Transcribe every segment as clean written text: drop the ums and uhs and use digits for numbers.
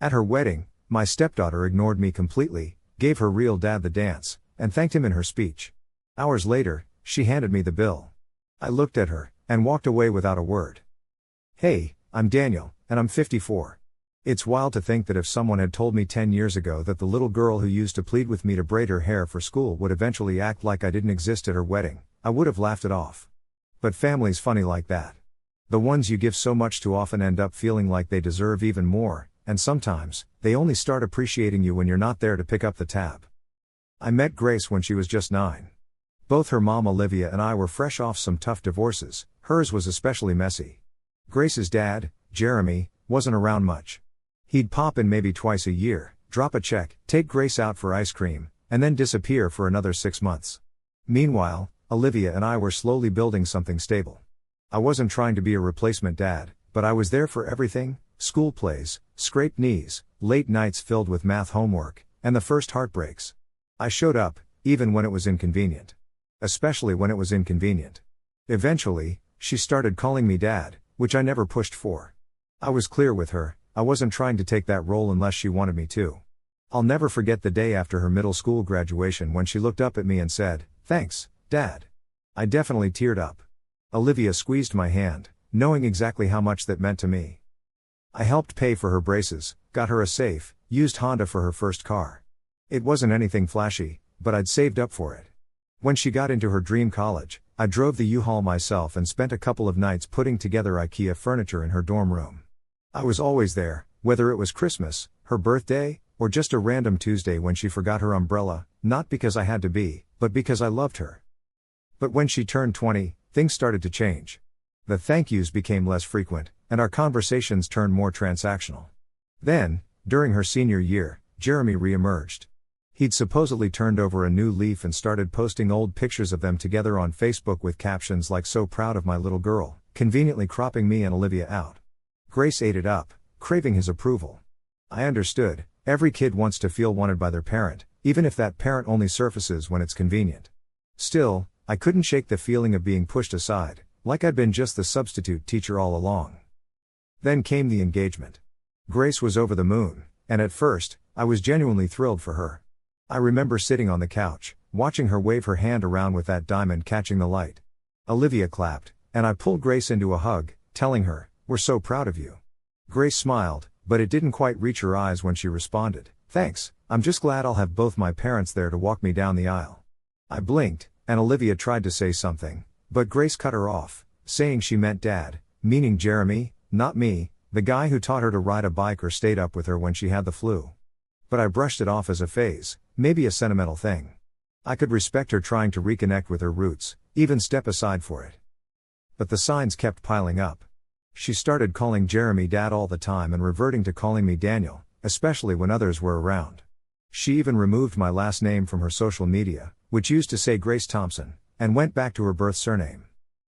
At her wedding, my stepdaughter ignored me completely, gave her real dad the dance, and thanked him in her speech. Hours later, she handed me the bill. I looked at her, and walked away without a word. Hey, I'm Daniel, and I'm 54. It's wild to think that if someone had told me 10 years ago that the little girl who used to plead with me to braid her hair for school would eventually act like I didn't exist at her wedding, I would have laughed it off. But family's funny like that. The ones you give so much to often end up feeling like they deserve even more, and sometimes, they only start appreciating you when you're not there to pick up the tab. I met Grace when she was just 9. Both her mom Olivia and I were fresh off some tough divorces, hers was especially messy. Grace's dad, Jeremy, wasn't around much. He'd pop in maybe twice a year, drop a check, take Grace out for ice cream, and then disappear for another 6 months. Meanwhile, Olivia and I were slowly building something stable. I wasn't trying to be a replacement dad, but I was there for everything: school plays, scraped knees, late nights filled with math homework, and the first heartbreaks. I showed up, even when it was inconvenient. Especially when it was inconvenient. Eventually, she started calling me dad, which I never pushed for. I was clear with her, I wasn't trying to take that role unless she wanted me to. I'll never forget the day after her middle school graduation when she looked up at me and said, "Thanks, Dad." I definitely teared up. Olivia squeezed my hand, knowing exactly how much that meant to me. I helped pay for her braces, got her a safe, used Honda for her first car. It wasn't anything flashy, but I'd saved up for it. When she got into her dream college, I drove the U-Haul myself and spent a couple of nights putting together IKEA furniture in her dorm room. I was always there, whether it was Christmas, her birthday, or just a random Tuesday when she forgot her umbrella, not because I had to be, but because I loved her. But when she turned 20, things started to change. The thank yous became less frequent, and our conversations turned more transactional. Then, during her senior year, Jeremy re-emerged. He'd supposedly turned over a new leaf and started posting old pictures of them together on Facebook with captions like "so proud of my little girl," conveniently cropping me and Olivia out. Grace ate it up, craving his approval. I understood, every kid wants to feel wanted by their parent, even if that parent only surfaces when it's convenient. Still, I couldn't shake the feeling of being pushed aside, like I'd been just the substitute teacher all along. Then came the engagement. Grace was over the moon, and at first, I was genuinely thrilled for her. I remember sitting on the couch, watching her wave her hand around with that diamond catching the light. Olivia clapped, and I pulled Grace into a hug, telling her, "We're so proud of you." Grace smiled, but it didn't quite reach her eyes when she responded, "Thanks, I'm just glad I'll have both my parents there to walk me down the aisle." I blinked, and Olivia tried to say something, but Grace cut her off, saying she meant Dad, meaning Jeremy, not me, the guy who taught her to ride a bike or stayed up with her when she had the flu. But I brushed it off as a phase, maybe a sentimental thing. I could respect her trying to reconnect with her roots, even step aside for it. But the signs kept piling up. She started calling Jeremy Dad all the time and reverting to calling me Daniel, especially when others were around. She even removed my last name from her social media, which used to say Grace Thompson, and went back to her birth surname.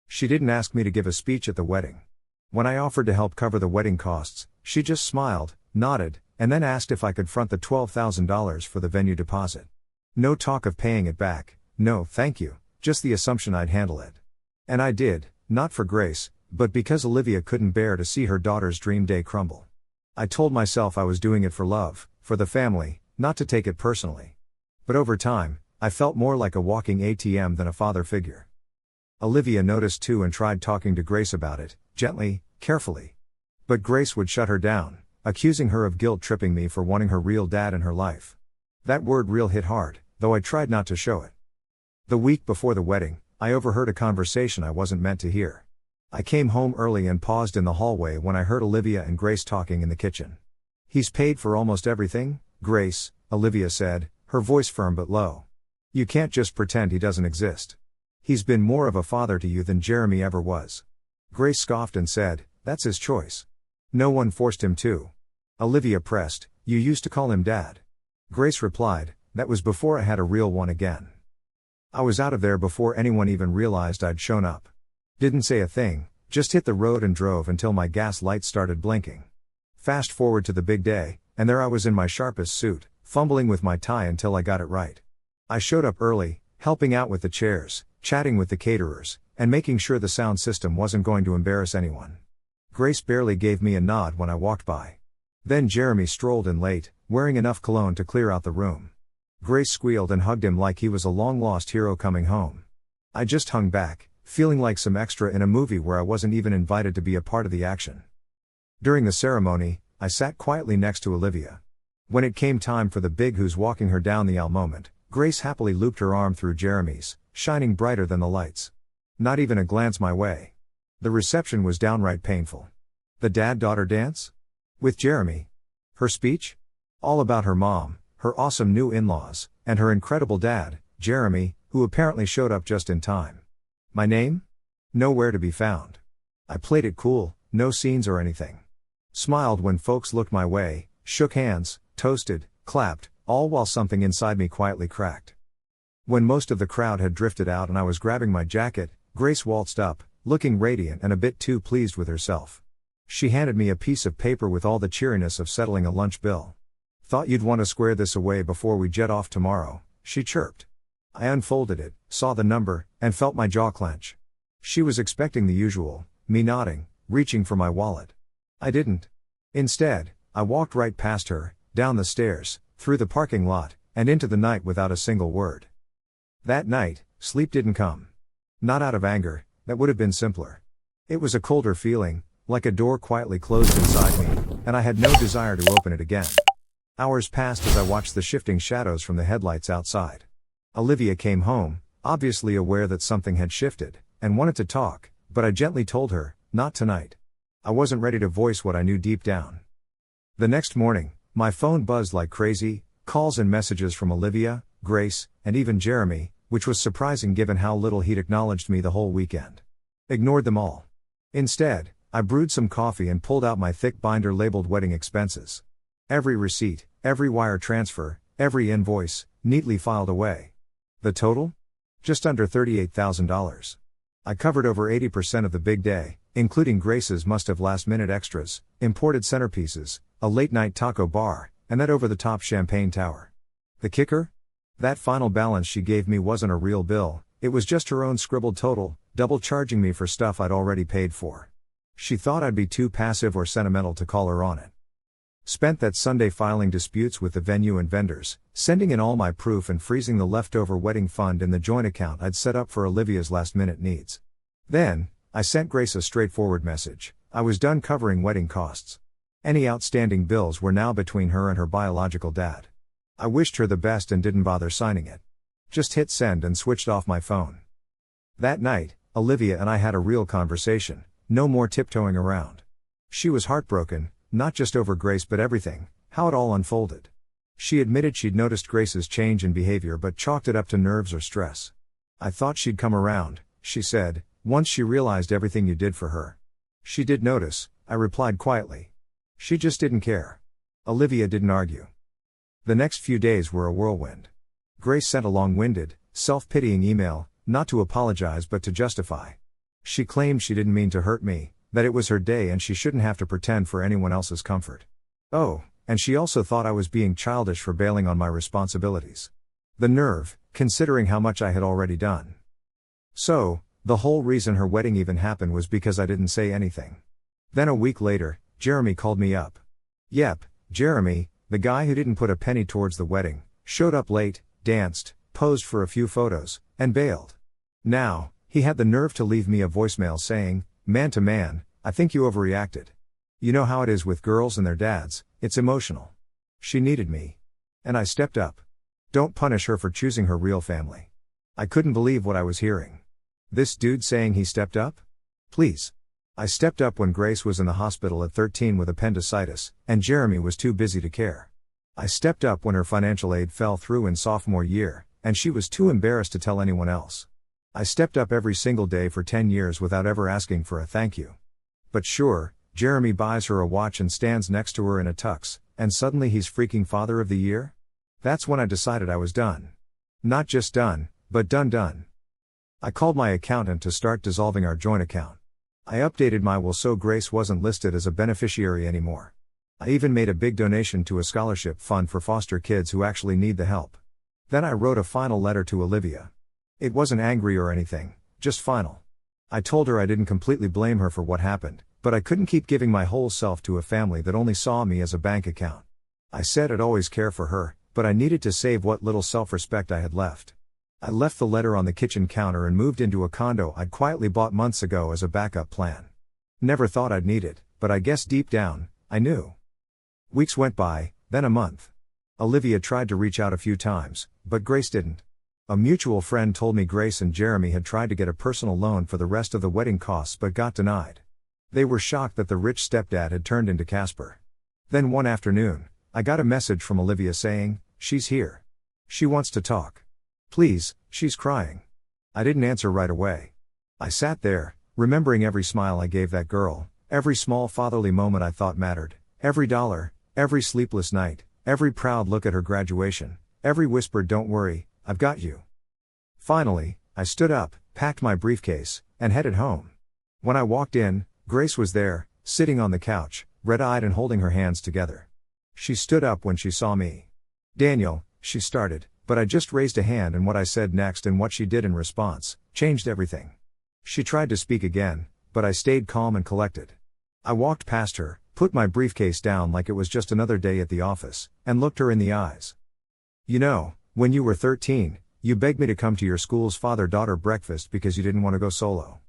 She didn't ask me to give a speech at the wedding. When I offered to help cover the wedding costs, she just smiled, nodded, and then asked if I could front the $12,000 for the venue deposit. No talk of paying it back, no thank you, just the assumption I'd handle it. And I did, not for Grace, but because Olivia couldn't bear to see her daughter's dream day crumble. I told myself I was doing it for love, for the family, not to take it personally. But over time, I felt more like a walking ATM than a father figure. Olivia noticed too and tried talking to Grace about it, gently, carefully. But Grace would shut her down, accusing her of guilt-tripping me for wanting her real dad in her life. That word "real" hit hard, though I tried not to show it. The week before the wedding, I overheard a conversation I wasn't meant to hear. I came home early and paused in the hallway when I heard Olivia and Grace talking in the kitchen. "He's paid for almost everything, Grace," Olivia said, her voice firm but low. "You can't just pretend he doesn't exist. He's been more of a father to you than Jeremy ever was." Grace scoffed and said, "That's his choice. No one forced him to." Olivia pressed, "You used to call him Dad." Grace replied, "That was before I had a real one again." I was out of there before anyone even realized I'd shown up. Didn't say a thing, just hit the road and drove until my gas lights started blinking. Fast forward to the big day, and there I was in my sharpest suit, fumbling with my tie until I got it right. I showed up early, helping out with the chairs, chatting with the caterers, and making sure the sound system wasn't going to embarrass anyone. Grace barely gave me a nod when I walked by. Then Jeremy strolled in late, wearing enough cologne to clear out the room. Grace squealed and hugged him like he was a long-lost hero coming home. I just hung back, feeling like some extra in a movie where I wasn't even invited to be a part of the action. During the ceremony, I sat quietly next to Olivia. When it came time for the big who's walking her down the aisle moment, Grace happily looped her arm through Jeremy's, shining brighter than the lights. Not even a glance my way. The reception was downright painful. The dad-daughter dance? With Jeremy. Her speech? All about her mom, her awesome new in-laws, and her incredible dad, Jeremy, who apparently showed up just in time. My name? Nowhere to be found. I played it cool, no scenes or anything. Smiled when folks looked my way, shook hands, toasted, clapped, all while something inside me quietly cracked. When most of the crowd had drifted out and I was grabbing my jacket, Grace waltzed up, looking radiant and a bit too pleased with herself. She handed me a piece of paper with all the cheeriness of settling a lunch bill. "Thought you'd want to square this away before we jet off tomorrow," she chirped. I unfolded it, saw the number, and felt my jaw clench. She was expecting the usual, me nodding, reaching for my wallet. I didn't. Instead, I walked right past her, down the stairs, through the parking lot, and into the night without a single word. That night, sleep didn't come. Not out of anger, that would have been simpler. It was a colder feeling, like a door quietly closed inside me, and I had no desire to open it again. Hours passed as I watched the shifting shadows from the headlights outside. Olivia came home, obviously aware that something had shifted, and wanted to talk, but I gently told her, not tonight. I wasn't ready to voice what I knew deep down. The next morning, my phone buzzed like crazy, calls and messages from Olivia, Grace, and even Jeremy, which was surprising given how little he'd acknowledged me the whole weekend. Ignored them all. Instead, I brewed some coffee and pulled out my thick binder labeled wedding expenses. Every receipt, every wire transfer, every invoice, neatly filed away. The total? Just under $38,000. I covered over 80% of the big day, including Grace's must-have last-minute extras, imported centerpieces, a late-night taco bar, and that over-the-top champagne tower. The kicker? That final balance she gave me wasn't a real bill, it was just her own scribbled total, double charging me for stuff I'd already paid for. She thought I'd be too passive or sentimental to call her on it. Spent that Sunday filing disputes with the venue and vendors, sending in all my proof and freezing the leftover wedding fund in the joint account I'd set up for Olivia's last-minute needs. Then, I sent Grace a straightforward message. I was done covering wedding costs. Any outstanding bills were now between her and her biological dad. I wished her the best and didn't bother signing it. Just hit send and switched off my phone. That night, Olivia and I had a real conversation, no more tiptoeing around. She was heartbroken, not just over Grace but everything, how it all unfolded. She admitted she'd noticed Grace's change in behavior but chalked it up to nerves or stress. "I thought she'd come around," she said, "once she realized everything you did for her." "She did notice," I replied quietly. "She just didn't care." Olivia didn't argue. The next few days were a whirlwind. Grace sent a long-winded, self-pitying email, not to apologize but to justify. She claimed she didn't mean to hurt me, that it was her day and she shouldn't have to pretend for anyone else's comfort. Oh, and she also thought I was being childish for bailing on my responsibilities. The nerve, considering how much I had already done. So, the whole reason her wedding even happened was because I didn't say anything. Then a week later, Jeremy called me up. Yep, Jeremy, the guy who didn't put a penny towards the wedding, showed up late, danced, posed for a few photos, and bailed. Now, he had the nerve to leave me a voicemail saying, "Man to man, I think you overreacted. You know how it is with girls and their dads, it's emotional. She needed me. And I stepped up. Don't punish her for choosing her real family." I couldn't believe what I was hearing. This dude saying he stepped up? Please. I stepped up when Grace was in the hospital at 13 with appendicitis, and Jeremy was too busy to care. I stepped up when her financial aid fell through in sophomore year, and she was too embarrassed to tell anyone else. I stepped up every single day for 10 years without ever asking for a thank you. But sure, Jeremy buys her a watch and stands next to her in a tux, and suddenly he's freaking father of the year? That's when I decided I was done. Not just done, but done. I called my accountant to start dissolving our joint account. I updated my will so Grace wasn't listed as a beneficiary anymore. I even made a big donation to a scholarship fund for foster kids who actually need the help. Then I wrote a final letter to Olivia. It wasn't angry or anything, just final. I told her I didn't completely blame her for what happened, But I couldn't keep giving my whole self to a family that only saw me as a bank account. I said I'd always care for her, but I needed to save what little self-respect I had left. I left the letter on the kitchen counter and moved into a condo I'd quietly bought months ago as a backup plan. Never thought I'd need it, but I guess deep down, I knew. Weeks went by, then a month. Olivia tried to reach out a few times, but Grace didn't. A mutual friend told me Grace and Jeremy had tried to get a personal loan for the rest of the wedding costs but got denied. They were shocked that the rich stepdad had turned into Casper. Then one afternoon, I got a message from Olivia saying, "She's here. She wants to talk. Please, she's crying." I didn't answer right away. I sat there, remembering every smile I gave that girl, every small fatherly moment I thought mattered, every dollar, every sleepless night, every proud look at her graduation, every whispered "Don't worry, I've got you." Finally, I stood up, packed my briefcase, and headed home. When I walked in, Grace was there, sitting on the couch, red-eyed and holding her hands together. She stood up when she saw me. "Daniel," she started, but I just raised a hand, and what I said next and what she did in response changed everything. She tried to speak again, but I stayed calm and collected. I walked past her, put my briefcase down like it was just another day at the office, and looked her in the eyes. "You know, when you were 13, you begged me to come to your school's father-daughter breakfast because you didn't want to go solo.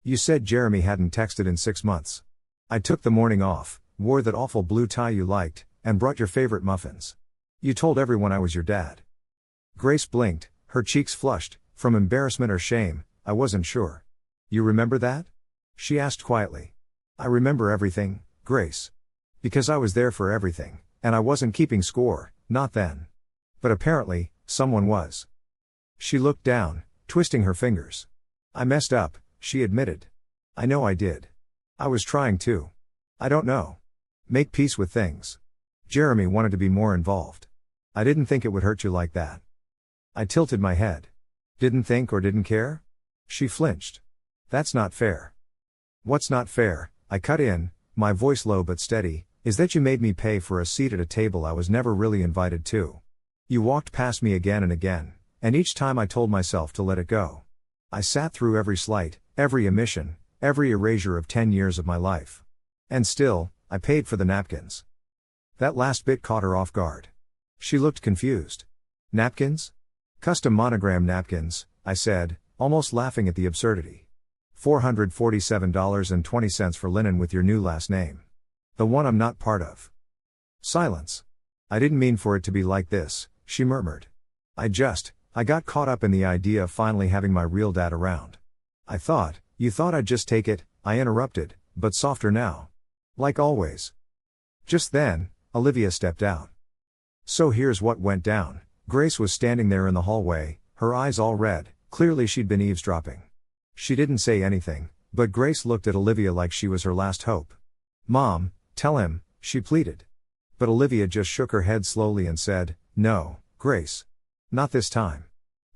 You said Jeremy hadn't texted in 6 months. I took the morning off, wore that awful blue tie you liked, and brought your favorite muffins. You told everyone I was your dad." Grace blinked, her cheeks flushed, from embarrassment or shame, I wasn't sure. "You remember that?" she asked quietly. "I remember everything, Grace. Because I was there for everything, and I wasn't keeping score, not then. But apparently, someone was." She looked down, twisting her fingers. "I messed up," she admitted. "I know I did. I was trying to. I don't know. Make peace with things. Jeremy wanted to be more involved. I didn't think it would hurt you like that." I tilted my head. "Didn't think or didn't care?" She flinched. "That's not fair." "What's not fair," I cut in, my voice low but steady, "is that you made me pay for a seat at a table I was never really invited to. You walked past me again and again, and each time I told myself to let it go. I sat through every slight, every omission, every erasure of 10 years of my life. And still, I paid for the napkins." That last bit caught her off guard. She looked confused. "Napkins?" "Custom monogram napkins," I said, almost laughing at the absurdity. $447.20 for linen with your new last name. The one I'm not part of." Silence. "I didn't mean for it to be like this," she murmured. I got caught up in the idea of finally having my real dad around. You thought I'd just take it," I interrupted, but softer now. "Like always." Just then, Olivia stepped out. So here's what went down. Grace was standing there in the hallway, her eyes all red, clearly she'd been eavesdropping. She didn't say anything, but Grace looked at Olivia like she was her last hope. "Mom, tell him," she pleaded. But Olivia just shook her head slowly and said, "No, Grace. Not this time."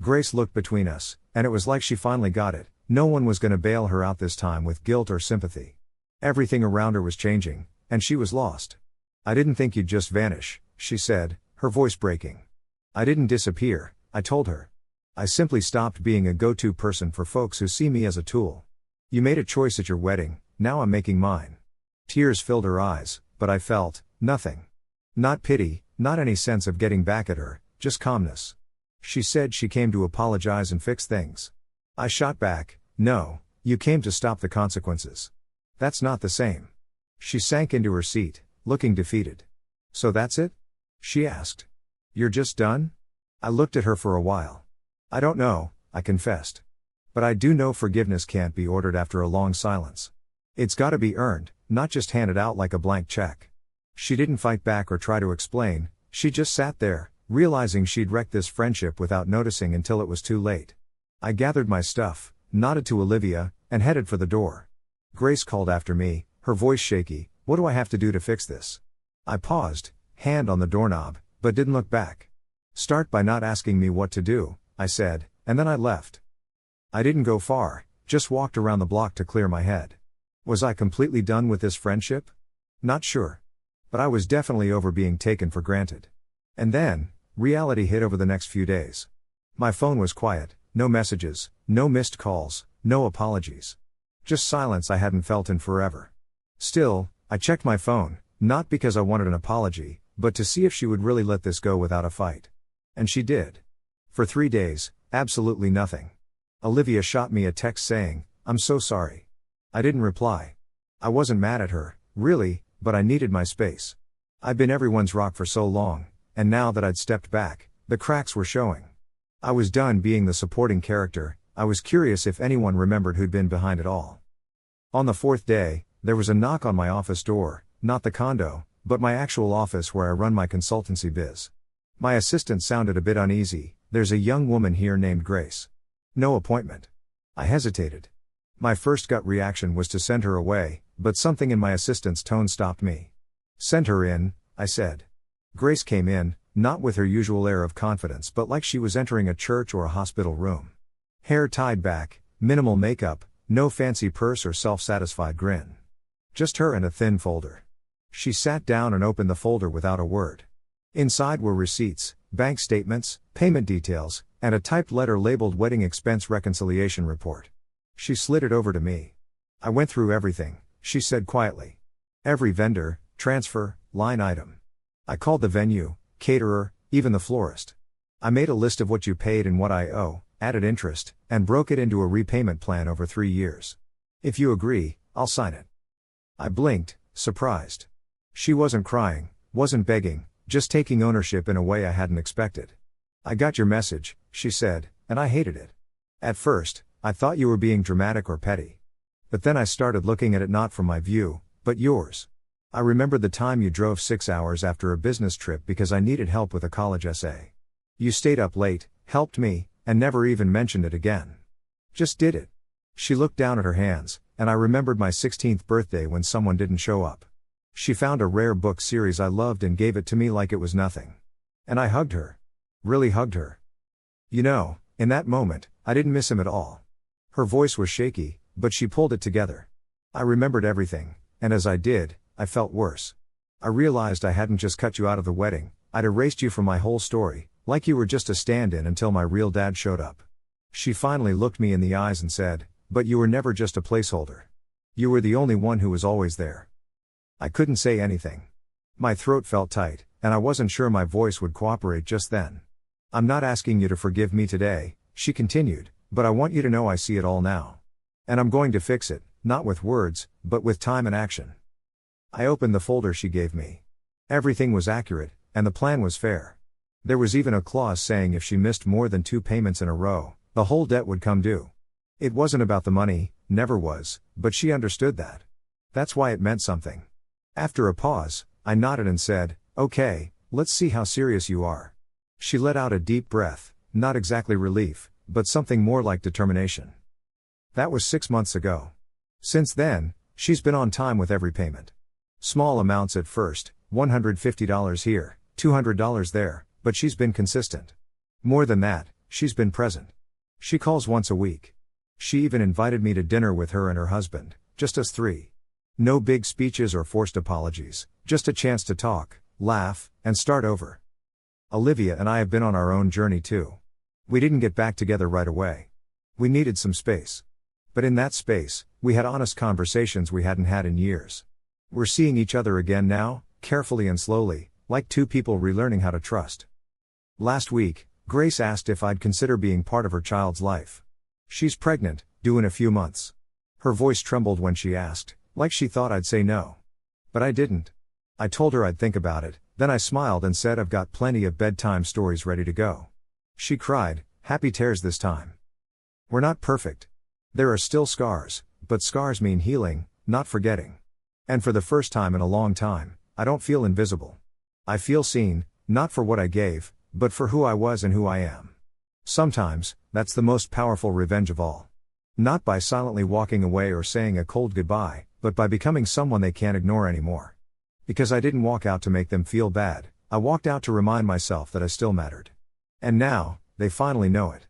Grace looked between us, and it was like she finally got it. No one was going to bail her out this time with guilt or sympathy. Everything around her was changing, and she was lost. "I didn't think you'd just vanish," she said, her voice breaking. "I didn't disappear," I told her. "I simply stopped being a go-to person for folks who see me as a tool. You made a choice at your wedding, now I'm making mine." Tears filled her eyes, but I felt nothing. Not pity, not any sense of getting back at her, just calmness. She said she came to apologize and fix things. I shot back, "No, you came to stop the consequences. That's not the same." She sank into her seat, looking defeated. "So that's it?" she asked. "You're just done?" I looked at her for a while. "I don't know," I confessed. "But I do know forgiveness can't be ordered after a long silence. It's gotta be earned, not just handed out like a blank check." She didn't fight back or try to explain, she just sat there, realizing she'd wrecked this friendship without noticing until it was too late. I gathered my stuff, nodded to Olivia, and headed for the door. Grace called after me, her voice shaky, "What do I have to do to fix this?" I paused, hand on the doorknob, but didn't look back. "Start by not asking me what to do," I said, and then I left. I didn't go far, just walked around the block to clear my head. Was I completely done with this friendship? Not sure. But I was definitely over being taken for granted. And then, reality hit over the next few days. My phone was quiet, no messages, no missed calls, no apologies. Just silence I hadn't felt in forever. Still, I checked my phone, not because I wanted an apology, but to see if she would really let this go without a fight. And she did. For 3 days, absolutely nothing. Olivia shot me a text saying, "I'm so sorry." I didn't reply. I wasn't mad at her, really, but I needed my space. I'd been everyone's rock for so long, and now that I'd stepped back, the cracks were showing. I was done being the supporting character. I was curious if anyone remembered who'd been behind it all. On the 4th day, there was a knock on my office door, not the condo, but my actual office where I run my consultancy biz. My assistant sounded a bit uneasy. "There's a young woman here named Grace. No appointment." I hesitated. My first gut reaction was to send her away, but something in my assistant's tone stopped me. "Send her in," I said. Grace came in, not with her usual air of confidence but like she was entering a church or a hospital room. Hair tied back, minimal makeup, no fancy purse or self-satisfied grin. Just her and a thin folder. She sat down and opened the folder without a word. Inside were receipts, bank statements, payment details, and a typed letter labeled Wedding Expense Reconciliation Report. She slid it over to me. "I went through everything," she said quietly. "Every vendor, transfer, line item. I called the venue, caterer, even the florist. I made a list of what you paid and what I owe, added interest, and broke it into a repayment plan over 3 years. If you agree, I'll sign it." I blinked, surprised. She wasn't crying, wasn't begging, just taking ownership in a way I hadn't expected. "I got your message," she said, "and I hated it. At first, I thought you were being dramatic or petty. But then I started looking at it not from my view, but yours. I remembered the time you drove 6 hours after a business trip because I needed help with a college essay. You stayed up late, helped me, and never even mentioned it again. Just did it." She looked down at her hands, and I remembered my 16th birthday when someone didn't show up. She found a rare book series I loved and gave it to me like it was nothing. And I hugged her. Really hugged her. You know, in that moment, I didn't miss him at all. Her voice was shaky, but she pulled it together. I remembered everything, and as I did, I felt worse. I realized I hadn't just cut you out of the wedding, I'd erased you from my whole story, like you were just a stand-in until my real dad showed up. She finally looked me in the eyes and said, "But you were never just a placeholder. You were the only one who was always there." I couldn't say anything. My throat felt tight, and I wasn't sure my voice would cooperate just then. "I'm not asking you to forgive me today," she continued, "but I want you to know I see it all now. And I'm going to fix it, not with words, but with time and action." I opened the folder she gave me. Everything was accurate, and the plan was fair. There was even a clause saying if she missed more than 2 payments in a row, the whole debt would come due. It wasn't about the money, never was, but she understood that. That's why it meant something. After a pause, I nodded and said, "Okay, let's see how serious you are." She let out a deep breath, not exactly relief, but something more like determination. That was 6 months ago. Since then, she's been on time with every payment. Small amounts at first, $150 here, $200 there, but she's been consistent. More than that, she's been present. She calls once a week. She even invited me to dinner with her and her husband, just us 3. No big speeches or forced apologies, just a chance to talk, laugh, and start over. Olivia and I have been on our own journey too. We didn't get back together right away. We needed some space. But in that space, we had honest conversations we hadn't had in years. We're seeing each other again now, carefully and slowly, like 2 people relearning how to trust. Last week, Grace asked if I'd consider being part of her child's life. She's pregnant, due in a few months. Her voice trembled when she asked, like she thought I'd say no. But I didn't. I told her I'd think about it, then I smiled and said I've got plenty of bedtime stories ready to go. She cried, "Happy tears this time." We're not perfect. There are still scars, but scars mean healing, not forgetting. And for the first time in a long time, I don't feel invisible. I feel seen, not for what I gave, but for who I was and who I am. Sometimes, that's the most powerful revenge of all. Not by silently walking away or saying a cold goodbye, but by becoming someone they can't ignore anymore. Because I didn't walk out to make them feel bad, I walked out to remind myself that I still mattered. And now, they finally know it.